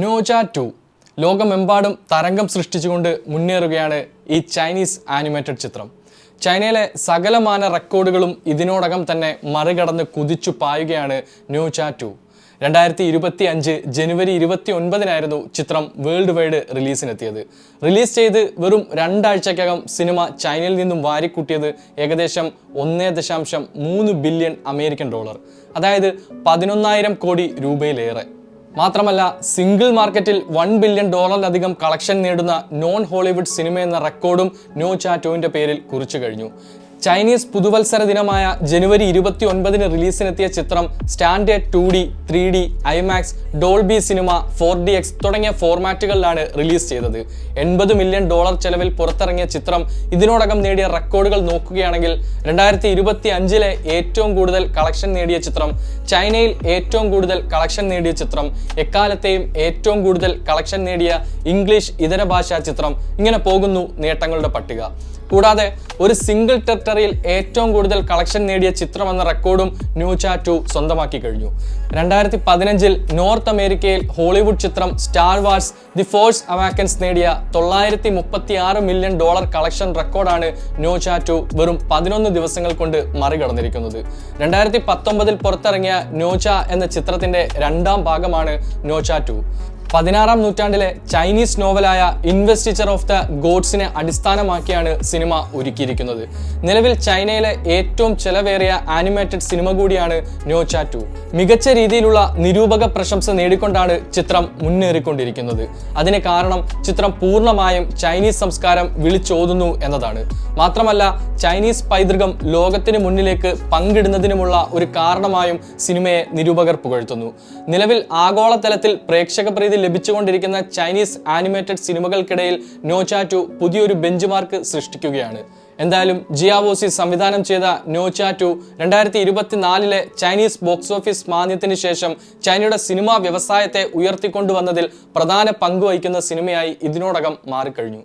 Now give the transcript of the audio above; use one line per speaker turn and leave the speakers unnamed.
നോജ 2 ലോകമെമ്പാടും തരംഗം സൃഷ്ടിച്ചുകൊണ്ട് മുന്നേറുകയാണ് ഈ ചൈനീസ് ആനിമേറ്റഡ് ചിത്രം. ചൈനയിലെ സകലമാന റെക്കോർഡുകളും ഇതിനോടകം തന്നെ മറികടന്ന് കുതിച്ചു പായുകയാണ് നോജ 2. 2025 ജനുവരി 29 ചിത്രം വേൾഡ് വൈഡ് റിലീസിനെത്തിയത്. റിലീസ് ചെയ്ത് വെറും 2 ആഴ്ചക്കകം സിനിമ ചൈനയിൽ നിന്നും വാരിക്കൂട്ടിയത് ഏകദേശം 1.3 ബില്യൺ അമേരിക്കൻ ഡോളർ, അതായത് 11,000 കോടി രൂപയിലേറെ. മാത്രമല്ല, സിംഗിൾ മാർക്കറ്റിൽ $1 ബില്യൺ കളക്ഷൻ നേടുന്ന നോൺ ഹോളിവുഡ് സിനിമ എന്ന റെക്കോർഡും നോജ 2 പേരിൽ കുറിച്ചു കഴിഞ്ഞു. ചൈനീസ് പുതുവത്സര ദിനമായ ജനുവരി 29 റിലീസിനെത്തിയ ചിത്രം standard 2D, 3D, IMAX, Dolby cinema, 4DX തുടങ്ങിയ ഫോർമാറ്റുകളിലാണ് റിലീസ് ചെയ്തത്. $80 മില്യൺ ചെലവിൽ പുറത്തിറങ്ങിയ ചിത്രം ഇതിനോടകം നേടിയ റെക്കോർഡുകൾ നോക്കുകയാണെങ്കിൽ 2025 ഏറ്റവും കൂടുതൽ കളക്ഷൻ നേടിയ ചിത്രം, ചൈനയിൽ ഏറ്റവും കൂടുതൽ കളക്ഷൻ നേടിയ ചിത്രം, എക്കാലത്തെയും ഏറ്റവും കൂടുതൽ കളക്ഷൻ നേടിയ ഇംഗ്ലീഷ് ഇതര ഭാഷാ ചിത്രം, ഇങ്ങനെ പോകുന്നു നേട്ടങ്ങളുടെ പട്ടിക. കൂടാതെ ഒരു സിംഗിൾ ടെറിട്ടറിയിൽ ഏറ്റവും കൂടുതൽ കളക്ഷൻ നേടിയ ചിത്രം എന്ന റെക്കോർഡും നോജ 2 സ്വന്തമാക്കി കഴിഞ്ഞു. 2015 നോർത്ത് അമേരിക്കയിൽ ഹോളിവുഡ് ചിത്രം സ്റ്റാർ വാർസ് ദി ഫോഴ്സ് അവാക്കൻസ് നേടിയ $936 മില്യൺ കളക്ഷൻ റെക്കോർഡാണ് നോജ 2 വെറും 11 ദിവസങ്ങൾ കൊണ്ട് മറികടന്നിരിക്കുന്നത്. 2019 പുറത്തിറങ്ങിയ നോജ എന്ന ചിത്രത്തിന്റെ 2ാം ഭാഗമാണ് നോജ 2. 16-ാം നൂറ്റാണ്ടിലെ ചൈനീസ് നോവലായ ഇൻവെസ്റ്റിച്ചർ ഓഫ് ദ ഗോഡ്സിനെ അടിസ്ഥാനമാക്കിയാണ് സിനിമ ഒരുക്കിയിരിക്കുന്നത്. നിലവിൽ ചൈനയിലെ ഏറ്റവും ചെലവേറിയ ആനിമേറ്റഡ് സിനിമ കൂടിയാണ് നോജ 2. മികച്ച രീതിയിലുള്ള നിരൂപക പ്രശംസ നേടിക്കൊണ്ടാണ് ചിത്രം മുന്നേറിക്കൊണ്ടിരിക്കുന്നത്. അതിന് കാരണം ചിത്രം പൂർണ്ണമായും ചൈനീസ് സംസ്കാരം വിളിച്ചോതുന്നു എന്നതാണ്. മാത്രമല്ല, ചൈനീസ് പൈതൃകം ലോകത്തിന് മുന്നിലേക്ക് പങ്കിടുന്നതിനുമുള്ള ഒരു കാരണമായും സിനിമയെ നിരൂപകർ പുകഴ്ത്തുന്നു. നിലവിൽ ആഗോളതലത്തിൽ പ്രേക്ഷക പ്രീതി ലഭിച്ചുകൊണ്ടിരിക്കുന്ന ചൈനീസ് ആനിമേറ്റഡ് സിനിമകൾക്കിടയിൽ നോജ 2 പുതിയൊരു ബെഞ്ച് മാർക്ക് സൃഷ്ടിക്കുകയാണ്. എന്തായാലും ജിയാവോസി സംവിധാനം ചെയ്ത നോജ 2 2024 ചൈനീസ് ബോക്സ് ഓഫീസ് മാന്ദ്യത്തിന് ശേഷം ചൈനയുടെ സിനിമാ വ്യവസായത്തെ ഉയർത്തിക്കൊണ്ടുവന്നതിൽ പ്രധാന പങ്ക് വഹിക്കുന്ന സിനിമയായി ഇതിനോടകം മാറിക്കഴിഞ്ഞു.